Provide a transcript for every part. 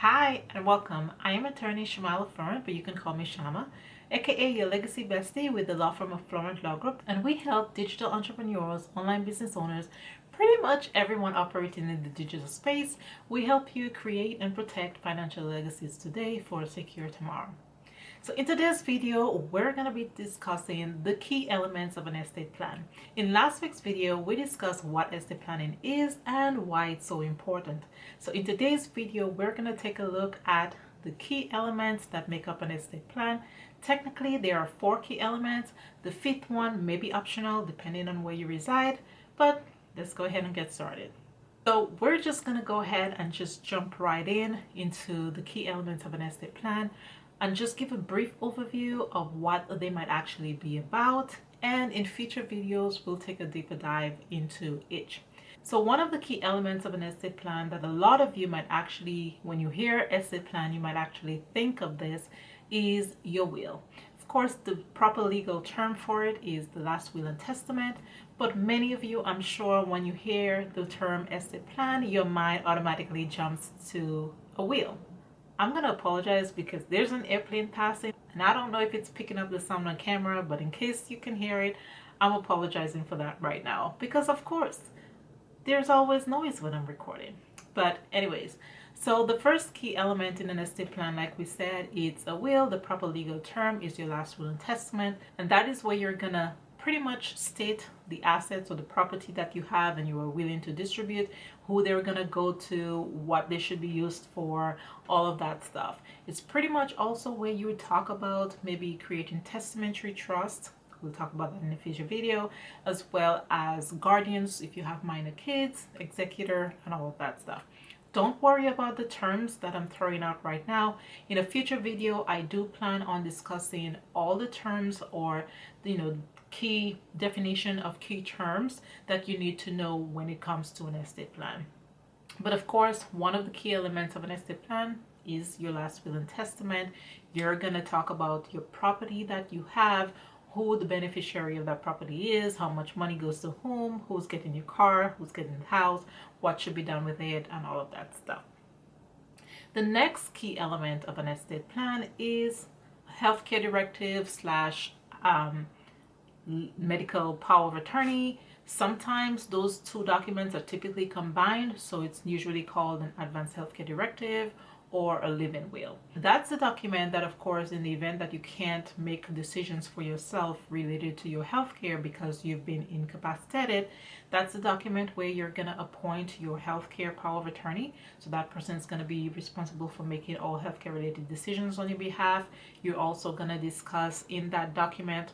Hi and welcome. I am attorney Shamala Florant, but you can call me Shama, aka your Legacy Bestie with the law firm of Florant Law Group, and we help digital entrepreneurs, online business owners, pretty much everyone operating in the digital space. We help you create and protect financial legacies today for a secure tomorrow. So in today's video, we're going to be discussing the key elements of an estate plan. In last week's video, we discussed what estate planning is and why it's so important. So in today's video, we're going to take a look at the key elements that make up an estate plan. Technically, there are 4 key elements. The 5th one may be optional depending on where you reside, but let's go ahead and get started. So we're just going to go ahead and just jump right into the key elements of an estate plan and just give a brief overview of what they might actually be about, and in future videos we'll take a deeper dive into each. So one of the key elements of an estate plan that a lot of you might actually, when you hear estate plan, you might actually think of this, is your will. Of course, the proper legal term for it is the last will and testament, but many of you, I'm sure, when you hear the term estate plan, your mind automatically jumps to a will. I'm going to apologize because there's an airplane passing and I don't know if it's picking up the sound on camera, but in case you can hear it, I'm apologizing for that right now because of course there's always noise when I'm recording. But anyways, so the first key element in an estate plan, like we said, it's a will. The proper legal term is your last will and testament, and that is where you're gonna pretty much state the assets or the property that you have and you are willing to distribute, who they're gonna go to, what they should be used for, all of that stuff. It's pretty much also where you would talk about maybe creating testamentary trust. We'll talk about that in a future video, as well as guardians if you have minor kids, executor, and all of that stuff. Don't worry about the terms that I'm throwing out right now. In a future video, I do plan on discussing all the terms, or key definition of key terms that you need to know when it comes to an estate plan. But of course, one of the key elements of an estate plan is your last will and testament. You're going to talk about your property that you have, who the beneficiary of that property is, how much money goes to whom, who's getting your car, who's getting the house, what should be done with it, and all of that stuff. The next key element of an estate plan is healthcare directive slash medical power of attorney. Sometimes those two documents are typically combined, so it's usually called an advanced healthcare directive or a living will. That's the document that, of course, in the event that you can't make decisions for yourself related to your healthcare because you've been incapacitated, that's the document where you're going to appoint your healthcare power of attorney. So that person is going to be responsible for making all healthcare related decisions on your behalf. You're also going to discuss in that document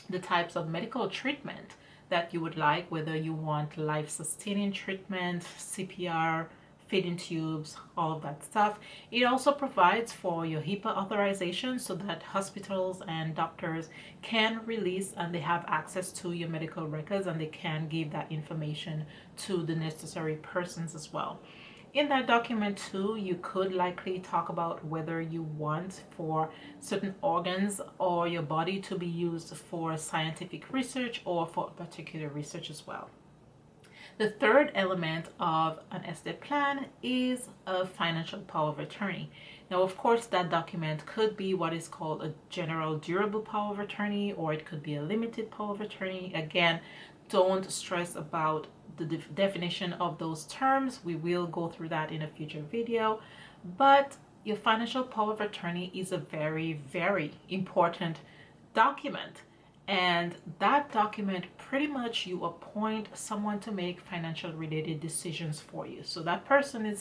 the types of medical treatment that you would like, whether you want life-sustaining treatment, CPR, feeding tubes, all of that stuff. It also provides for your HIPAA authorization so that hospitals and doctors can release and they have access to your medical records and they can give that information to the necessary persons as well. In that document too, you could likely talk about whether you want for certain organs or your body to be used for scientific research or for particular research as well. The third element of an estate plan is a financial power of attorney. Now, of course, that document could be what is called a general durable power of attorney, or it could be a limited power of attorney. Again, don't stress about the definition of those terms. We will go through that in a future video. But your financial power of attorney is a very, very important document. And that document, pretty much you appoint someone to make financial related decisions for you. So that person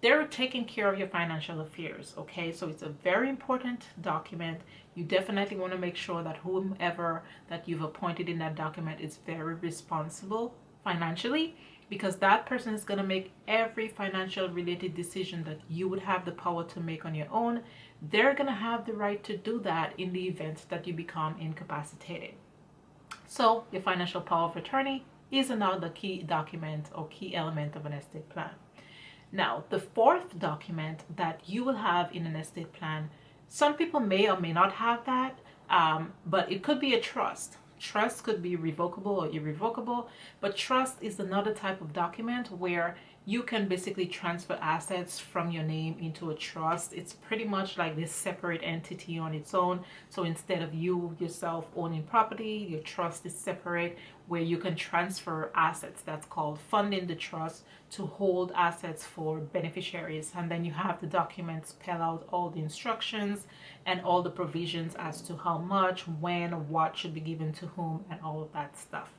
they're taking care of your financial affairs, okay? So it's a very important document. You definitely want to make sure that whomever that you've appointed in that document is very responsible financially, because that person is going to make every financial related decision that you would have the power to make on your own. They're going to have the right to do that in the event that you become incapacitated. So your financial power of attorney is another key document or key element of an estate plan. Now, the fourth document that you will have in an estate plan, some people may or may not have that, but it could be a trust. Trust could be revocable or irrevocable, but trust is another type of document where you can basically transfer assets from your name into a trust. It's pretty much like this separate entity on its own. So instead of you yourself owning property, your trust is separate, where you can transfer assets. That's called funding the trust, to hold assets for beneficiaries. And then you have the documents spell out all the instructions and all the provisions as to how much, when, what should be given to whom, and all of that stuff.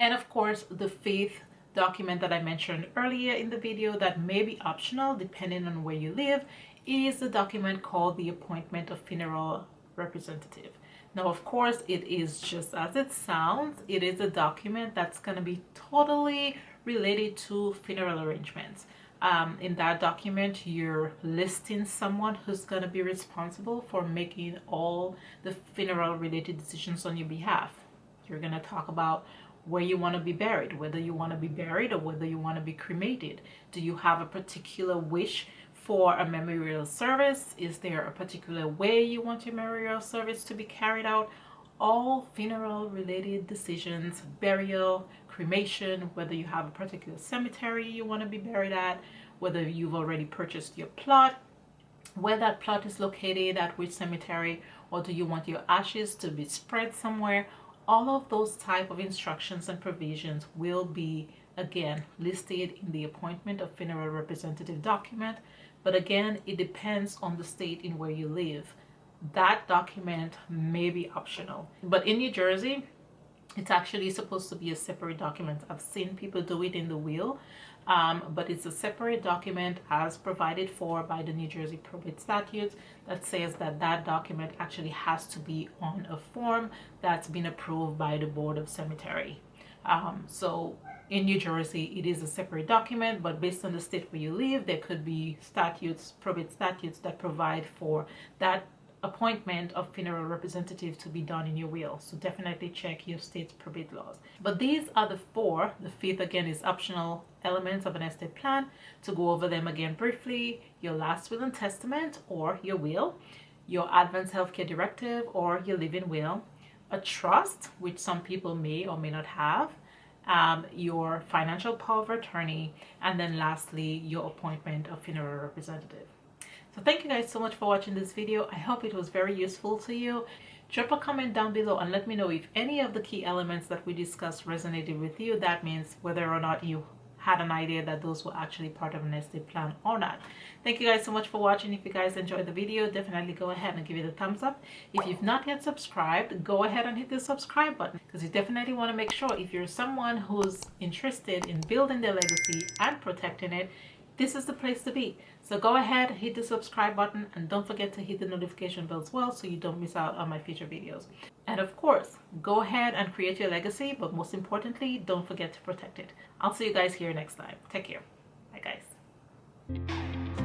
And of course, the faith document that I mentioned earlier in the video that may be optional depending on where you live is the document called the appointment of funeral representative. Now, of course, it is just as it sounds. It is a document that's going to be totally related to funeral arrangements. In that document, you're listing someone who's going to be responsible for making all the funeral related decisions on your behalf. You're going to talk about where you want to be buried, whether you want to be buried or whether you want to be cremated. Do you have a particular wish for a memorial service? Is there a particular way you want your memorial service to be carried out? All funeral related decisions, burial, cremation, whether you have a particular cemetery you want to be buried at, whether you've already purchased your plot, where that plot is located, at which cemetery, or do you want your ashes to be spread somewhere? All of those type of instructions and provisions will be, again, listed in the appointment of funeral representative document. But again, it depends on the state in where you live. That document may be optional. But in New Jersey, it's actually supposed to be a separate document. I've seen people do it in the will, but it's a separate document as provided for by the New Jersey probate statutes that says that that document actually has to be on a form that's been approved by the Board of Cemetery. So in New Jersey, it is a separate document, but based on the state where you live, there could be statutes, probate statutes that provide for that appointment of funeral representative to be done in your will. So definitely check your state's probate laws. But these are the four. The fifth, again, is optional elements of an estate plan. To go over them again briefly: your last will and testament or your will, your advance healthcare directive or your living will, a trust, which some people may or may not have, your financial power of attorney, and then lastly, your appointment of funeral representative. So thank you guys so much for watching this video. I hope it was very useful to you. Drop a comment down below and let me know if any of the key elements that we discussed resonated with you. That means whether or not you had an idea that those were actually part of an estate plan or not. Thank you guys so much for watching. If you guys enjoyed the video, definitely go ahead and give it a thumbs up. If you've not yet subscribed, go ahead and hit the subscribe button, because you definitely want to make sure, if you're someone who's interested in building their legacy and protecting it, this is the place to be. So go ahead, hit the subscribe button, and don't forget to hit the notification bell as well so you don't miss out on my future videos. And of course, go ahead and create your legacy, but most importantly, don't forget to protect it. I'll see you guys here next time. Take care. Bye guys.